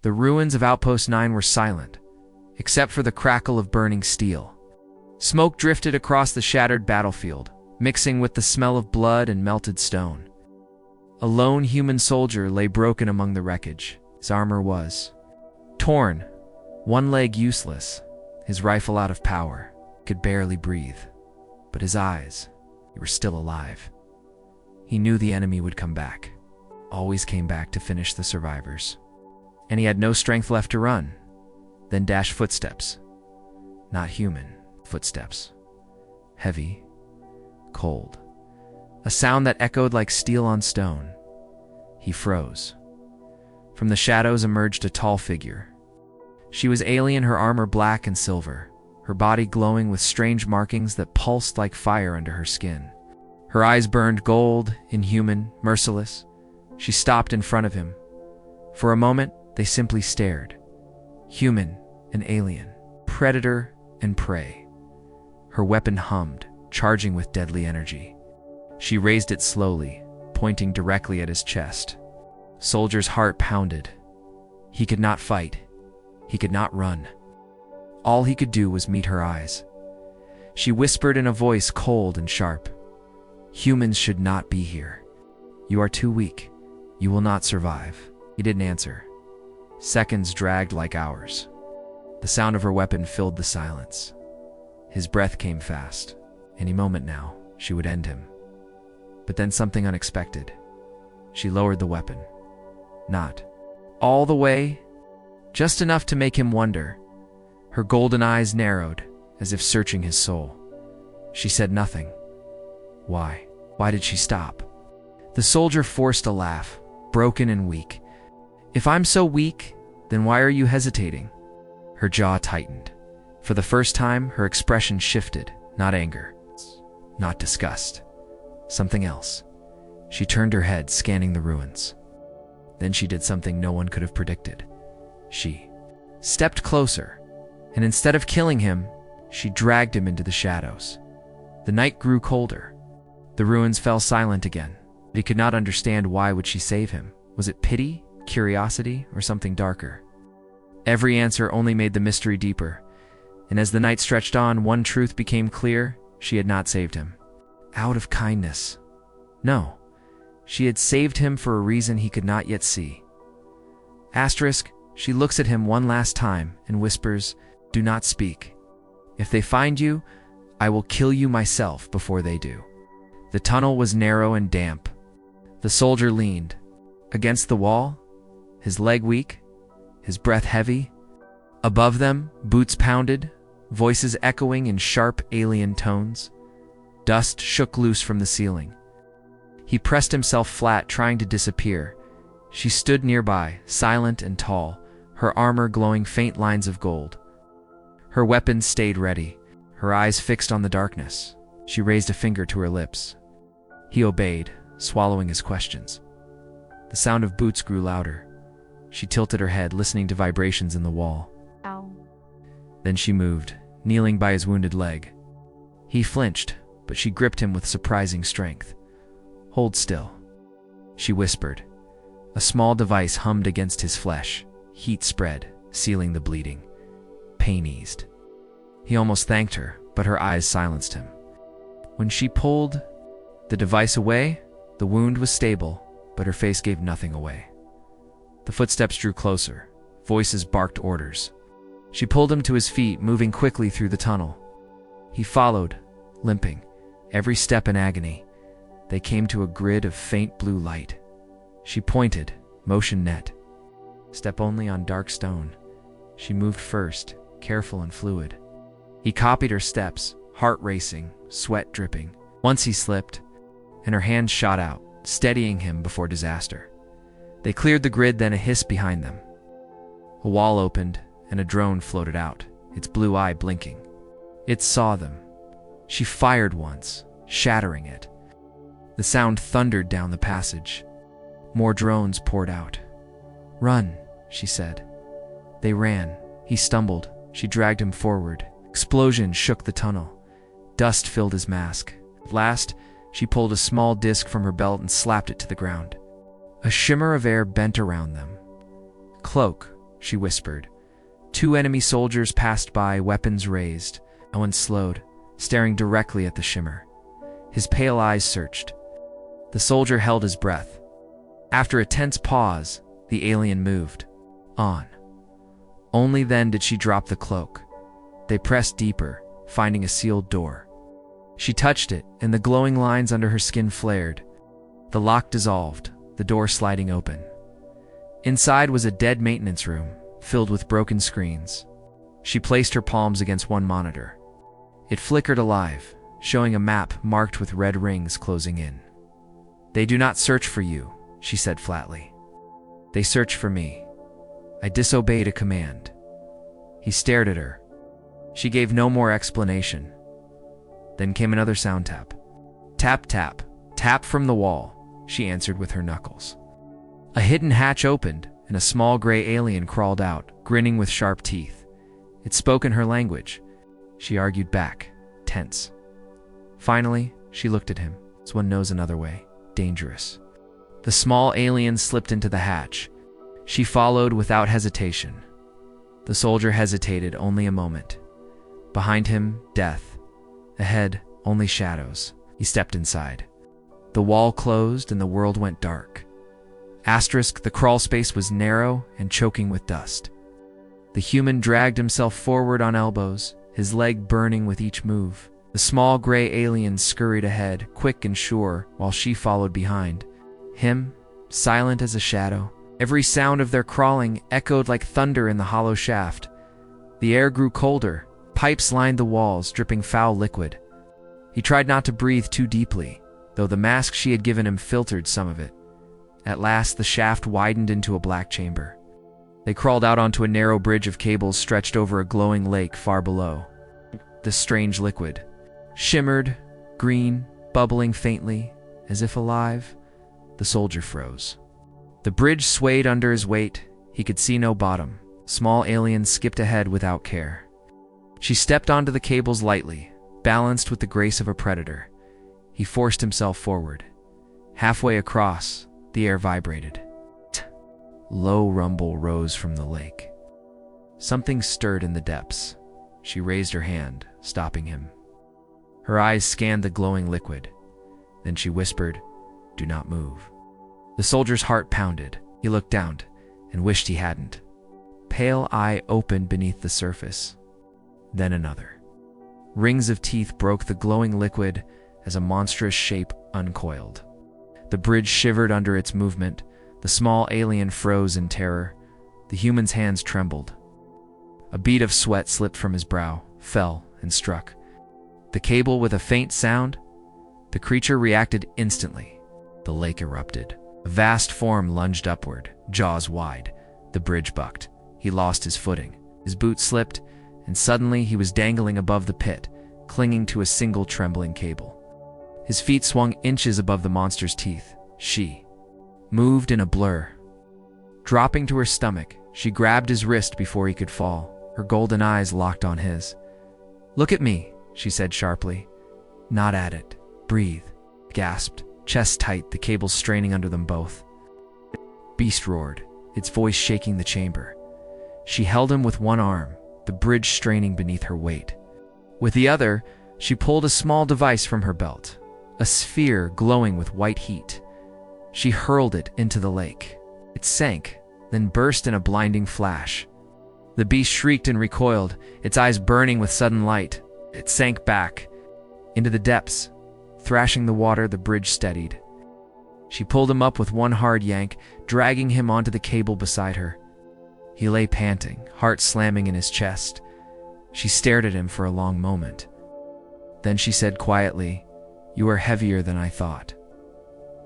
The ruins of Outpost 9 were silent, except for the crackle of burning steel. Smoke drifted across the shattered battlefield, mixing with the smell of blood and melted stone. A lone human soldier lay broken among the wreckage. His armor was torn, one leg useless, his rifle out of power. He could barely breathe, but his eyes, they were still alive. He knew the enemy would come back, always came back to finish the survivors. And he had no strength left to run. Then dashed footsteps. Not human footsteps. Heavy, cold. A sound that echoed like steel on stone. He froze. From the shadows emerged a tall figure. She was alien, her armor black and silver, her body glowing with strange markings that pulsed like fire under her skin. Her eyes burned gold, inhuman, merciless. She stopped in front of him. For a moment, they simply stared. Human and alien, predator and prey. Her weapon hummed, charging with deadly energy. She raised it slowly, pointing directly at his chest. Soldier's heart pounded. He could not fight. He could not run. All he could do was meet her eyes. She whispered in a voice cold and sharp, "Humans should not be here. You are too weak. You will not survive." He didn't answer. Seconds dragged like hours. The sound of her weapon filled the silence. His breath came fast. Any moment now, she would end him. But then something unexpected. She lowered the weapon. Not all the way, just enough to make him wonder. Her golden eyes narrowed, as if searching his soul. She said nothing. Why? Why did she stop? The soldier forced a laugh, broken and weak. "If I'm so weak, then why are you hesitating?" Her jaw tightened. For the first time, her expression shifted, not anger, not disgust. Something else. She turned her head, scanning the ruins. Then she did something no one could have predicted. She stepped closer, and instead of killing him, she dragged him into the shadows. The night grew colder. The ruins fell silent again. He could not understand why would she save him. Was it pity, curiosity, or something darker? Every answer only made the mystery deeper, and as the night stretched on, one truth became clear: she had not saved him out of kindness. No, she had saved him for a reason he could not yet see. Asterisk, she looks at him one last time and whispers, "Do not speak. If they find you, I will kill you myself before they do." The tunnel was narrow and damp. The soldier leaned against the wall, his leg weak, his breath heavy. Above them, boots pounded, voices echoing in sharp alien tones. Dust shook loose from the ceiling. He pressed himself flat, trying to disappear. She stood nearby, silent and tall, her armor glowing faint lines of gold. Her weapon stayed ready, her eyes fixed on the darkness. She raised a finger to her lips. He obeyed, swallowing his questions. The sound of boots grew louder. She tilted her head, listening to vibrations in the wall. Ow. Then she moved, kneeling by his wounded leg. He flinched, but she gripped him with surprising strength. "Hold still," she whispered. A small device hummed against his flesh. Heat spread, sealing the bleeding. Pain eased. He almost thanked her, but her eyes silenced him. When she pulled the device away, the wound was stable, but her face gave nothing away. The footsteps drew closer. Voices barked orders. She pulled him to his feet, moving quickly through the tunnel. He followed, limping, every step in agony. They came to a grid of faint blue light. She pointed, motion net. Step only on dark stone. She moved first, careful and fluid. He copied her steps, heart racing, sweat dripping. Once he slipped, and her hands shot out, steadying him before disaster. They cleared the grid, then a hiss behind them. A wall opened, and a drone floated out, its blue eye blinking. It saw them. She fired once, shattering it. The sound thundered down the passage. More drones poured out. "Run," she said. They ran. He stumbled. She dragged him forward. Explosion shook the tunnel. Dust filled his mask. At last, she pulled a small disc from her belt and slapped it to the ground. A shimmer of air bent around them. Cloak, she whispered. Two enemy soldiers passed by, weapons raised. Owen slowed, staring directly at the shimmer. His pale eyes searched. The soldier held his breath. After a tense pause, the alien moved. On. Only then did she drop the cloak. They pressed deeper, finding a sealed door. She touched it, and the glowing lines under her skin flared. The lock dissolved, the door sliding open. Inside was a dead maintenance room, filled with broken screens. She placed her palms against one monitor. It flickered alive, showing a map marked with red rings closing in. They do not search for you, she said flatly. They search for me. I disobeyed a command. He stared at her. She gave no more explanation. Then came another sound tap. Tap, tap, tap from the wall, she answered with her knuckles. A hidden hatch opened, and a small gray alien crawled out, grinning with sharp teeth. It spoke in her language. She argued back, tense. Finally, she looked at him, as one knows another way, dangerous. The small alien slipped into the hatch. She followed without hesitation. The soldier hesitated only a moment. Behind him, death. Ahead, only shadows. He stepped inside. The wall closed and the world went dark. The crawl space was narrow and choking with dust. The human dragged himself forward on elbows, his leg burning with each move. The small gray alien scurried ahead, quick and sure, while she followed behind. Him, silent as a shadow. Every sound of their crawling echoed like thunder in the hollow shaft. The air grew colder. Pipes lined the walls, dripping foul liquid. He tried not to breathe too deeply, though the mask she had given him filtered some of it. At last, the shaft widened into a black chamber. They crawled out onto a narrow bridge of cables stretched over a glowing lake far below. The strange liquid shimmered, green, bubbling faintly, as if alive. The soldier froze. The bridge swayed under his weight. He could see no bottom. Small alien skipped ahead without care. She stepped onto the cables lightly, balanced with the grace of a predator. He forced himself forward. Halfway across, the air vibrated. Low rumble rose from the lake. Something stirred in the depths. She raised her hand, stopping him. Her eyes scanned the glowing liquid. Then she whispered, "Do not move." The soldier's heart pounded. He looked down and wished he hadn't. Pale eye opened beneath the surface. Then another. Rings of teeth broke the glowing liquid as a monstrous shape uncoiled. The bridge shivered under its movement. The small alien froze in terror. The human's hands trembled. A bead of sweat slipped from his brow, fell, and struck. The cable with a faint sound. The creature reacted instantly. The lake erupted. A vast form lunged upward, jaws wide. The bridge bucked. He lost his footing. His boot slipped, and suddenly he was dangling above the pit, clinging to a single trembling cable. His feet swung inches above the monster's teeth. She moved in a blur. Dropping to her stomach, she grabbed his wrist before he could fall. Her golden eyes locked on his. "Look at me," she said sharply. "Not at it. Breathe." Gasped, chest tight, the cables straining under them both. Beast roared, its voice shaking the chamber. She held him with one arm, the bridge straining beneath her weight. With the other, she pulled a small device from her belt, a sphere glowing with white heat. She hurled it into the lake. It sank, then burst in a blinding flash. The beast shrieked and recoiled, its eyes burning with sudden light. It sank back into the depths. Thrashing the water, the bridge steadied. She pulled him up with one hard yank, dragging him onto the cable beside her. He lay panting, heart slamming in his chest. She stared at him for a long moment. Then she said quietly, "You are heavier than I thought."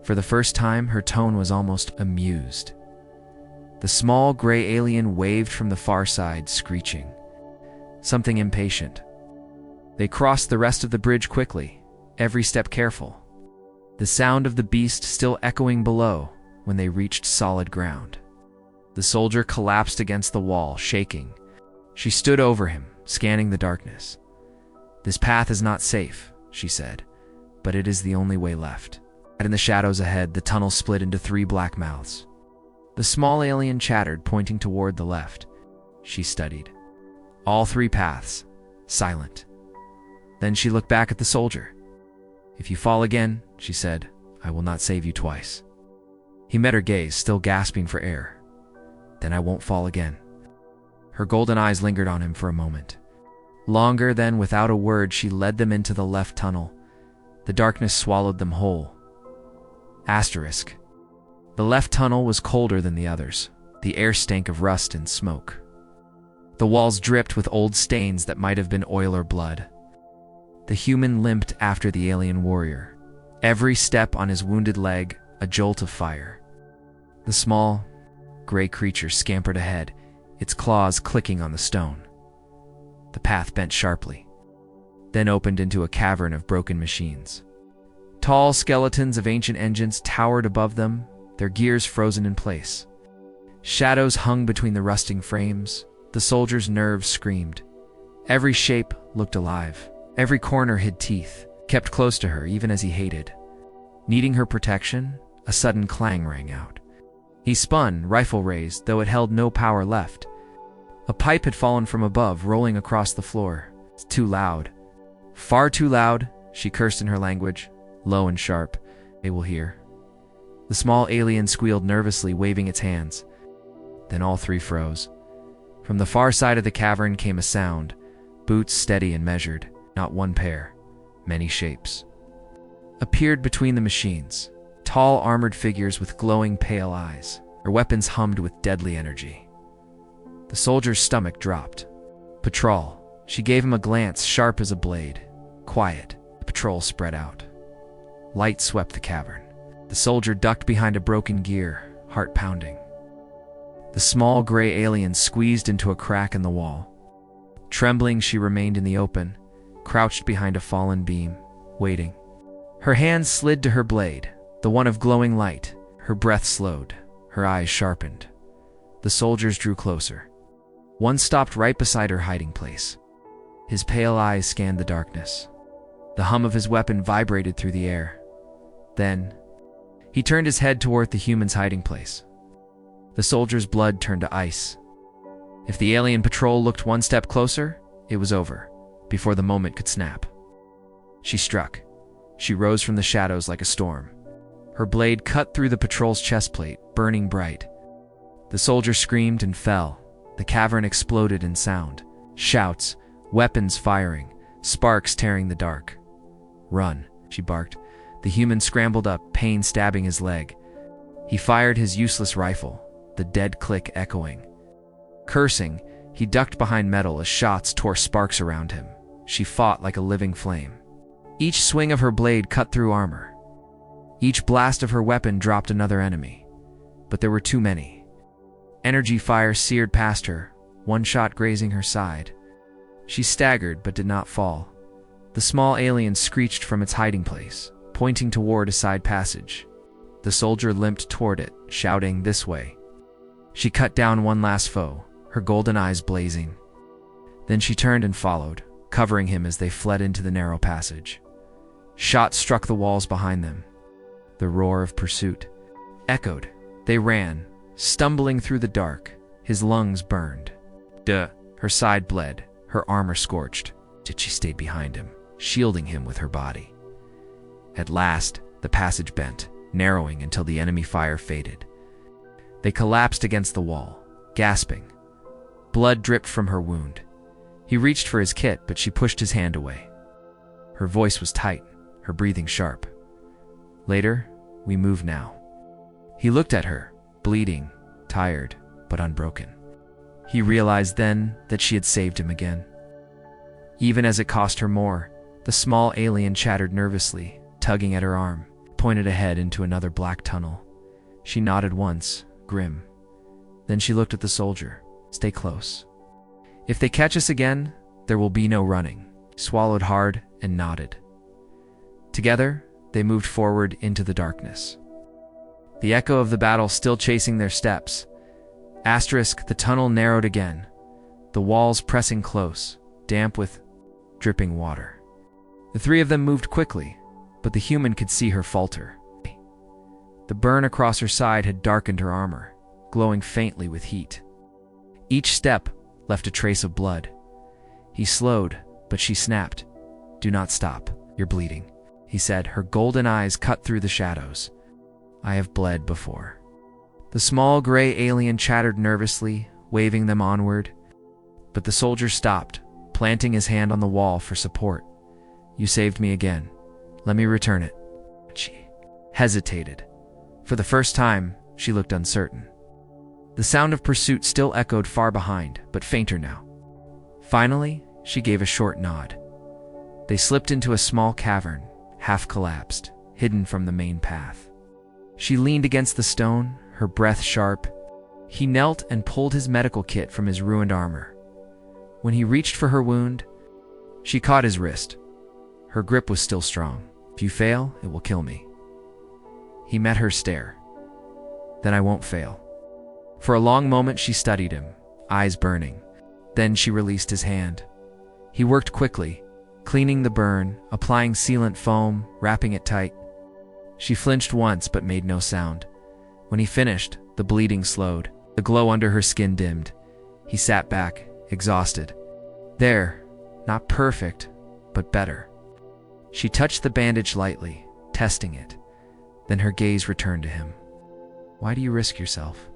For the first time, her tone was almost amused. The small gray alien waved from the far side, screeching. Something impatient. They crossed the rest of the bridge quickly, every step careful. The sound of the beast still echoing below when they reached solid ground. The soldier collapsed against the wall, shaking. She stood over him, scanning the darkness. "This path is not safe," she said, "but it is the only way left." And in the shadows ahead, the tunnel split into 3 black mouths. The small alien chattered, pointing toward the left. She studied. All 3 paths, silent. Then she looked back at the soldier. "If you fall again," she said, "I will not save you twice." He met her gaze, still gasping for air. "Then I won't fall again." Her golden eyes lingered on him for a moment. Longer, then, without a word, she led them into the left tunnel. The darkness swallowed them whole. Asterisk. The left tunnel was colder than the others. The air stank of rust and smoke. The walls dripped with old stains that might have been oil or blood. The human limped after the alien warrior. Every step on his wounded leg, a jolt of fire. The small, gray creature scampered ahead, its claws clicking on the stone. The path bent sharply, then opened into a cavern of broken machines. Tall skeletons of ancient engines towered above them, their gears frozen in place. Shadows hung between the rusting frames. The soldiers' nerves screamed. Every shape looked alive. Every corner hid teeth, kept close to her even as he hated. Needing her protection, a sudden clang rang out. He spun, rifle raised, though it held no power left. A pipe had fallen from above, rolling across the floor. "It's too loud. Far too loud," she cursed in her language, low and sharp. "They will hear." The small alien squealed nervously, waving its hands. Then all 3 froze. From the far side of the cavern came a sound, boots steady and measured, not one pair, many shapes. Appeared between the machines, tall armored figures with glowing pale eyes. Their weapons hummed with deadly energy. The soldier's stomach dropped. "Patrol." She gave him a glance sharp as a blade. "Quiet." The patrol spread out. Light swept the cavern. The soldier ducked behind a broken gear, heart pounding. The small gray alien squeezed into a crack in the wall. Trembling, she remained in the open, crouched behind a fallen beam, waiting. Her hand slid to her blade, the one of glowing light. Her breath slowed, her eyes sharpened. The soldiers drew closer. One stopped right beside her hiding place. His pale eyes scanned the darkness. The hum of his weapon vibrated through the air. Then, he turned his head toward the human's hiding place. The soldier's blood turned to ice. If the alien patrol looked one step closer, it was over, before the moment could snap. She struck. She rose from the shadows like a storm. Her blade cut through the patrol's chest plate, burning bright. The soldier screamed and fell. The cavern exploded in sound. Shouts, weapons firing, sparks tearing the dark. "Run," she barked. The human scrambled up, pain stabbing his leg. He fired his useless rifle, the dead click echoing. Cursing, he ducked behind metal as shots tore sparks around him. She fought like a living flame. Each swing of her blade cut through armor. Each blast of her weapon dropped another enemy. But there were too many. Energy fire seared past her, one shot grazing her side. She staggered but did not fall. The small alien screeched from its hiding place, pointing toward a side passage. The soldier limped toward it, shouting, "This way." She cut down one last foe, her golden eyes blazing. Then she turned and followed, covering him as they fled into the narrow passage. Shots struck the walls behind them. The roar of pursuit echoed. They ran, stumbling through the dark. His lungs burned. Her side bled, her armor scorched. Yet she stayed behind him, shielding him with her body. At last, the passage bent, narrowing until the enemy fire faded. They collapsed against the wall, gasping. Blood dripped from her wound. He reached for his kit, but she pushed his hand away. Her voice was tight, her breathing sharp. "Later, we move now." He looked at her, bleeding, tired, but unbroken. He realized then that she had saved him again. Even as it cost her more, the small alien chattered nervously, tugging at her arm, pointed ahead into another black tunnel. She nodded once, grim. Then she looked at the soldier. "Stay close. If they catch us again, there will be no running." Swallowed hard and nodded. Together, they moved forward into the darkness. The echo of the battle still chasing their steps. Asterisk, the tunnel narrowed again, the walls pressing close, damp with dripping water. The 3 of them moved quickly, but the human could see her falter. The burn across her side had darkened her armor, glowing faintly with heat. Each step, left a trace of blood. He slowed, but she snapped. "Do not stop. You're bleeding," he said, her golden eyes cut through the shadows. "I have bled before." The small gray alien chattered nervously, waving them onward. But the soldier stopped, planting his hand on the wall for support. "You saved me again. Let me return it." She hesitated. For the first time, she looked uncertain. The sound of pursuit still echoed far behind, but fainter now. Finally, she gave a short nod. They slipped into a small cavern, half collapsed, hidden from the main path. She leaned against the stone, her breath sharp. He knelt and pulled his medical kit from his ruined armor. When he reached for her wound, she caught his wrist. Her grip was still strong. "If you fail, it will kill me." He met her stare. "Then I won't fail." For a long moment she studied him, eyes burning. Then she released his hand. He worked quickly, cleaning the burn, applying sealant foam, wrapping it tight. She flinched once but made no sound. When he finished, the bleeding slowed. The glow under her skin dimmed. He sat back, exhausted. There, not perfect, but better. She touched the bandage lightly, testing it. Then her gaze returned to him. "Why do you risk yourself?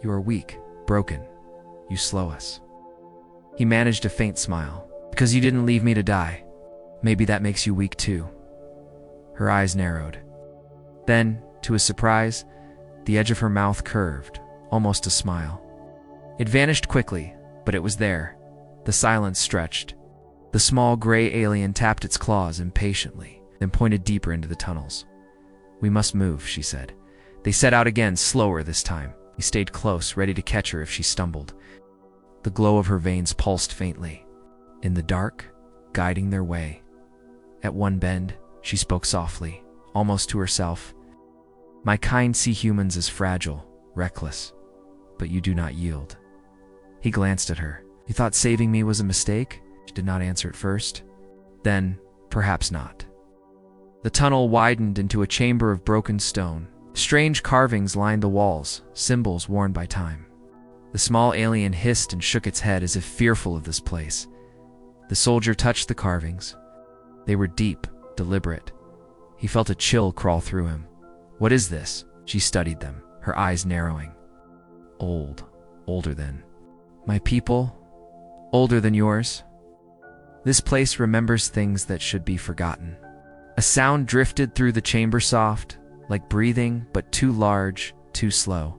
You are weak, broken. You slow us." He managed a faint smile. "Because you didn't leave me to die. Maybe that makes you weak too." Her eyes narrowed. Then, to his surprise, the edge of her mouth curved, almost a smile. It vanished quickly, but it was there. The silence stretched. The small gray alien tapped its claws impatiently, then pointed deeper into the tunnels. "We must move," she said. They set out again, slower this time. He stayed close, ready to catch her if she stumbled. The glow of her veins pulsed faintly. In the dark, guiding their way. At one bend, she spoke softly, almost to herself. "My kind see humans as fragile, reckless, but you do not yield." He glanced at her. "You thought saving me was a mistake?" She did not answer at first. Then, perhaps not. The tunnel widened into a chamber of broken stone. Strange carvings lined the walls, symbols worn by time. The small alien hissed and shook its head as if fearful of this place. The soldier touched the carvings. They were deep, deliberate. He felt a chill crawl through him. "What is this?" She studied them, her eyes narrowing. "Old, older than my people, older than yours. This place remembers things that should be forgotten." A sound drifted through the chamber, soft, like breathing, but too large, too slow.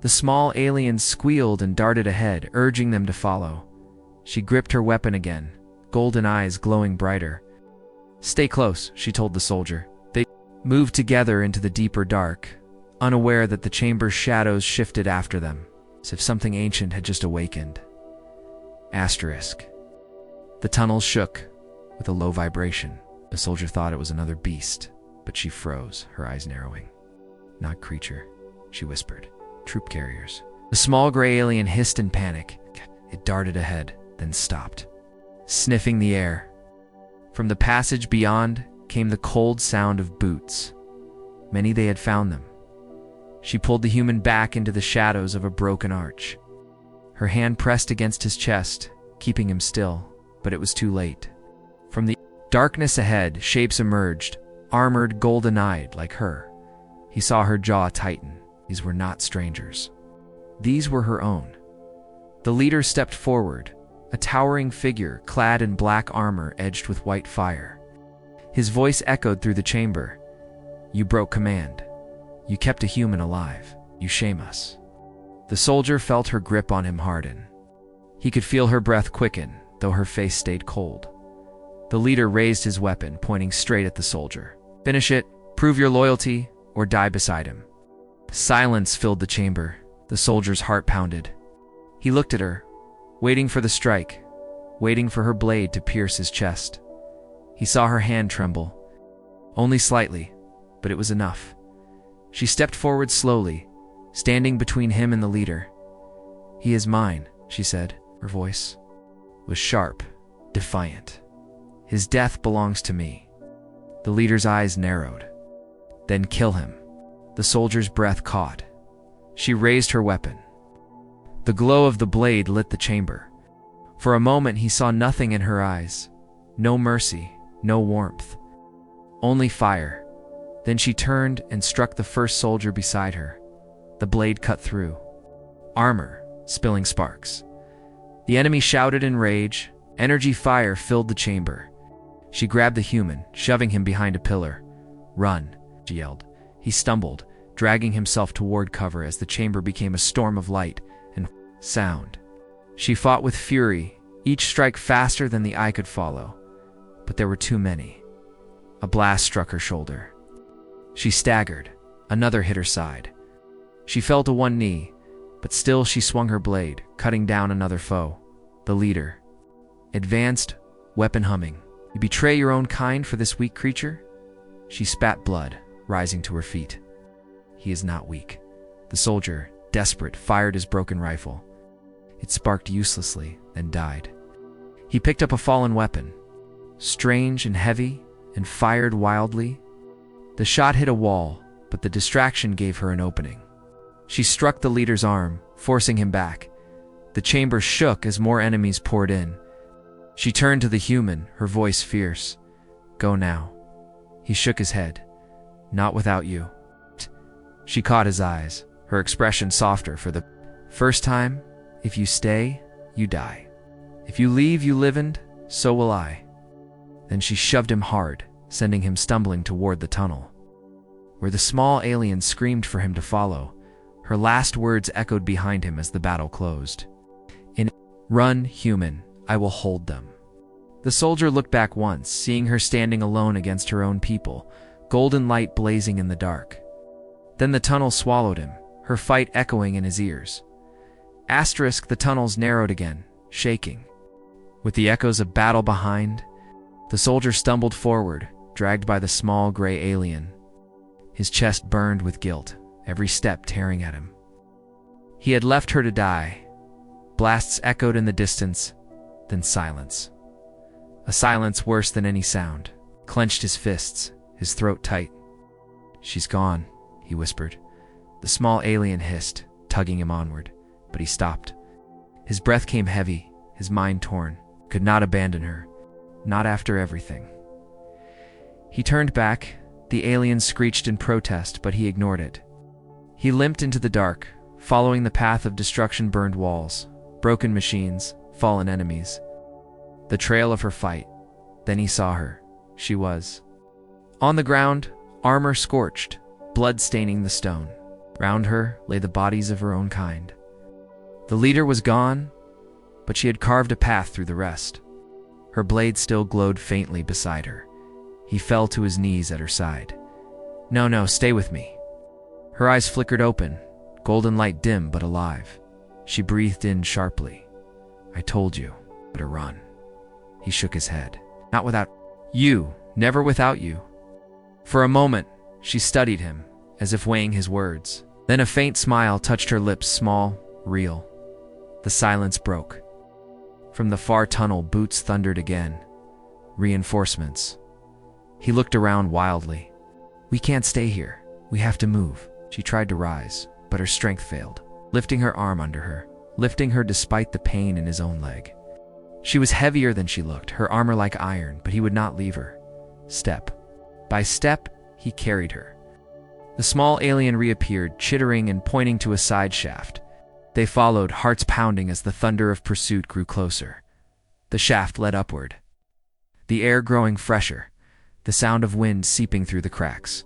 The small alien squealed and darted ahead, urging them to follow. She gripped her weapon again, golden eyes glowing brighter. "Stay close," she told the soldier. They moved together into the deeper dark, unaware that the chamber's shadows shifted after them, as if something ancient had just awakened. Asterisk. The tunnel shook with a low vibration. The soldier thought it was another beast, but she froze, her eyes narrowing. "Not creature," she whispered. "Troop carriers." The small gray alien hissed in panic. It darted ahead, then stopped, sniffing the air. From the passage beyond came the cold sound of boots. Many they had found them. She pulled the human back into the shadows of a broken arch. Her hand pressed against his chest, keeping him still, but it was too late. From the darkness ahead, shapes emerged, armored, golden-eyed like her. He saw her jaw tighten. These were not strangers. These were her own. The leader stepped forward, a towering figure clad in black armor edged with white fire. His voice echoed through the chamber. "You broke command. You kept a human alive. You shame us." The soldier felt her grip on him harden. He could feel her breath quicken, though her face stayed cold. The leader raised his weapon, pointing straight at the soldier. "Finish it, prove your loyalty, or die beside him." Silence filled the chamber. The soldier's heart pounded. He looked at her, waiting for the strike, waiting for her blade to pierce his chest. He saw her hand tremble. Only slightly, but it was enough. She stepped forward slowly, standing between him and the leader. "He is mine," she said. Her voice was sharp, defiant. "His death belongs to me." The leader's eyes narrowed. "Then kill him." The soldier's breath caught. She raised her weapon. The glow of the blade lit the chamber. For a moment he saw nothing in her eyes. No mercy, no warmth. Only fire. Then she turned and struck the first soldier beside her. The blade cut through. Armor, spilling sparks. The enemy shouted in rage. Energy fire filled the chamber. She grabbed the human, shoving him behind a pillar. "Run," she yelled. He stumbled, dragging himself toward cover as the chamber became a storm of light and sound. She fought with fury, each strike faster than the eye could follow. But there were too many. A blast struck her shoulder. She staggered. Another hit her side. She fell to one knee, but still she swung her blade, cutting down another foe. The leader. Advanced, weapon humming. "You betray your own kind for this weak creature?" She spat blood, rising to her feet. "He is not weak." The soldier, desperate, fired his broken rifle. It sparked uselessly, then died. He picked up a fallen weapon, strange and heavy, and fired wildly. The shot hit a wall, but the distraction gave her an opening. She struck the leader's arm, forcing him back. The chamber shook as more enemies poured in. She turned to the human, her voice fierce. "Go now." He shook his head. "Not without you." She caught his eyes, her expression softer for the first time. "If you stay, you die. If you leave, you live, and so will I." Then she shoved him hard, sending him stumbling toward the tunnel, where the small alien screamed for him to follow. Her last words echoed behind him as the battle closed. "Run, human, I will hold them." The soldier looked back once, seeing her standing alone against her own people, golden light blazing in the dark. Then the tunnel swallowed him, her fight echoing in his ears. The tunnels narrowed again, shaking. With the echoes of battle behind, the soldier stumbled forward, dragged by the small gray alien. His chest burned with guilt, every step tearing at him. He had left her to die. Blasts echoed in the distance, then silence. A silence worse than any sound. Clenched his fists, his throat tight. "She's gone," he whispered. The small alien hissed, tugging him onward, but he stopped. His breath came heavy, his mind torn. Could not abandon her. Not after everything. He turned back. The alien screeched in protest, but he ignored it. He limped into the dark, following the path of destruction, burned walls, broken machines, fallen enemies. The trail of her fight. Then he saw her. She was on the ground, armor scorched, blood staining the stone. Round her lay the bodies of her own kind. The leader was gone, but she had carved a path through the rest. Her blade still glowed faintly beside her. He fell to his knees at her side. No, stay with me." Her eyes flickered open, golden light dim but alive. She breathed in sharply. "I told you, better run." He shook his head. "Not without you, never without you." For a moment, she studied him, as if weighing his words. Then a faint smile touched her lips, small, real. The silence broke. From the far tunnel, boots thundered again. Reinforcements. He looked around wildly. "We can't stay here. We have to move." She tried to rise, but her strength failed, lifting her arm under her, lifting her despite the pain in his own leg. She was heavier than she looked, her armor like iron, but he would not leave her. Step by step, he carried her. The small alien reappeared, chittering and pointing to a side shaft. They followed, hearts pounding as the thunder of pursuit grew closer. The shaft led upward, the air growing fresher, the sound of wind seeping through the cracks.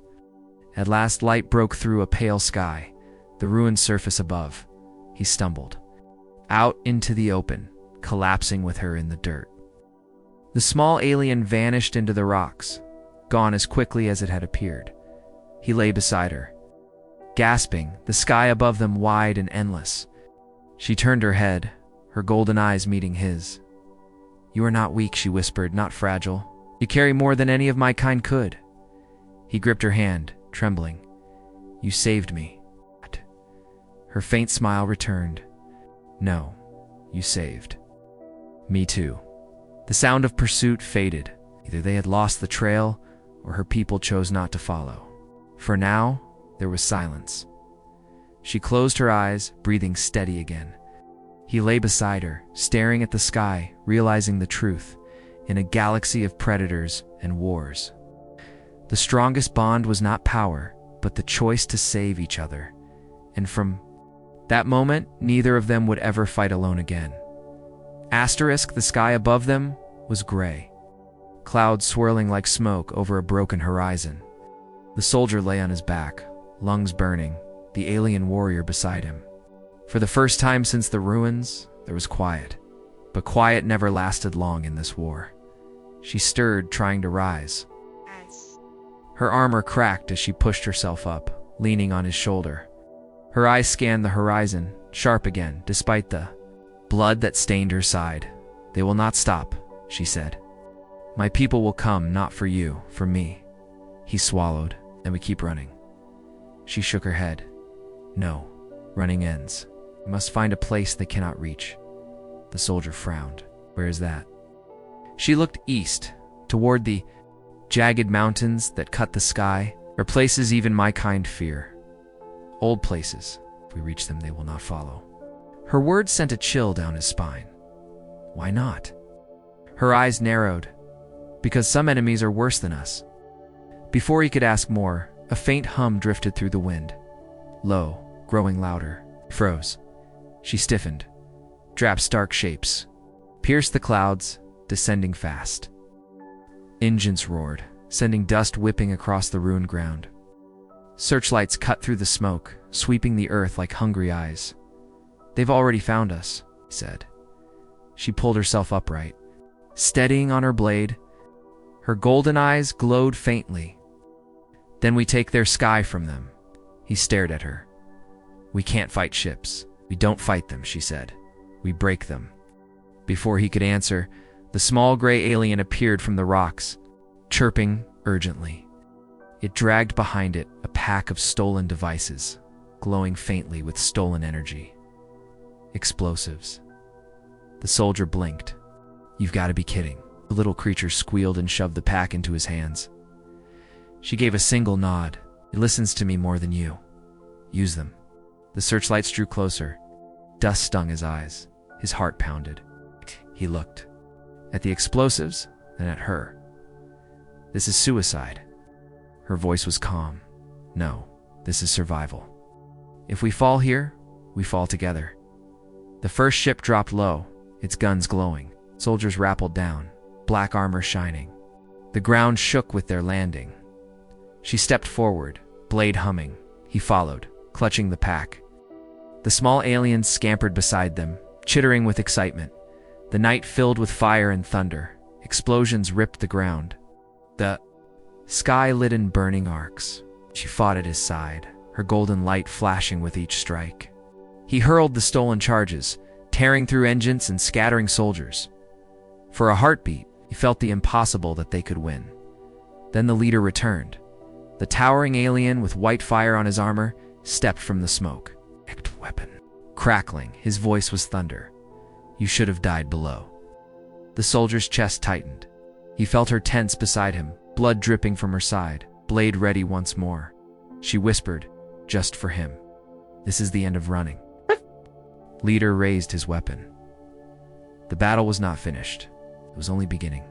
At last, light broke through a pale sky, the ruined surface above. He stumbled out into the open, collapsing with her in the dirt. The small alien vanished into the rocks, gone as quickly as it had appeared. He lay beside her, gasping, the sky above them wide and endless. She turned her head, her golden eyes meeting his. "You are not weak," she whispered, "not fragile. You carry more than any of my kind could." He gripped her hand, trembling. "You saved me." Her faint smile returned. "No, you saved me too." The sound of pursuit faded. Either they had lost the trail, or her people chose not to follow. For now, there was silence. She closed her eyes, breathing steady again. He lay beside her, staring at the sky, realizing the truth. In a galaxy of predators and wars, the strongest bond was not power, but the choice to save each other. And from that moment, neither of them would ever fight alone again. Asterisk, the sky above them was gray, clouds swirling like smoke over a broken horizon. The soldier lay on his back, lungs burning, the alien warrior beside him. For the first time since the ruins, there was quiet. But quiet never lasted long in this war. She stirred, trying to rise. Her armor cracked as she pushed herself up, leaning on his shoulder. Her eyes scanned the horizon, sharp again, despite the blood that stained her side. "They will not stop," she said. "My people will come, not for you, for me." He swallowed. "And we keep running." She shook her head. "No, running ends. We must find a place they cannot reach." The soldier frowned. "Where is that?" She looked east, toward the jagged mountains that cut the sky, or places even my kind fear. Old places. If we reach them, they will not follow. Her words sent a chill down his spine. Why not? Her eyes narrowed. Because some enemies are worse than us. Before he could ask more, a faint hum drifted through the wind. Low, growing louder. Froze. She stiffened. Draped stark shapes. Pierced the clouds, descending fast. Engines roared, sending dust whipping across the ruined ground. Searchlights cut through the smoke, sweeping the earth like hungry eyes. "They've already found us," he said. She pulled herself upright, steadying on her blade. Her golden eyes glowed faintly. "Then we take their sky from them." He stared at her. "We can't fight ships. We don't fight them," she said. "We break them." Before he could answer, the small gray alien appeared from the rocks, chirping urgently. It dragged behind it a pack of stolen devices, glowing faintly with stolen energy. Explosives. The soldier blinked. "You've got to be kidding." The little creature squealed and shoved the pack into his hands. She gave a single nod. "It listens to me more than you. Use them." The searchlights drew closer. Dust stung his eyes. His heart pounded. He looked. At the explosives, then at her. "This is suicide." Her voice was calm. "No, this is survival. If we fall here, we fall together." The first ship dropped low, its guns glowing. Soldiers rappelled down, black armor shining. The ground shook with their landing. She stepped forward, blade humming. He followed, clutching the pack. The small aliens scampered beside them, chittering with excitement. The night filled with fire and thunder. Explosions ripped the ground. The sky lit in burning arcs. She fought at his side, her golden light flashing with each strike. He hurled the stolen charges, tearing through engines and scattering soldiers. For a heartbeat, he felt the impossible that they could win. Then the leader returned. The towering alien with white fire on his armor stepped from the smoke. Weapon. Crackling, his voice was thunder. "You should have died below." The soldier's chest tightened. He felt her tense beside him, blood dripping from her side, blade ready once more. She whispered, just for him, "This is the end of running." Leader raised his weapon. The battle was not finished. It was only beginning.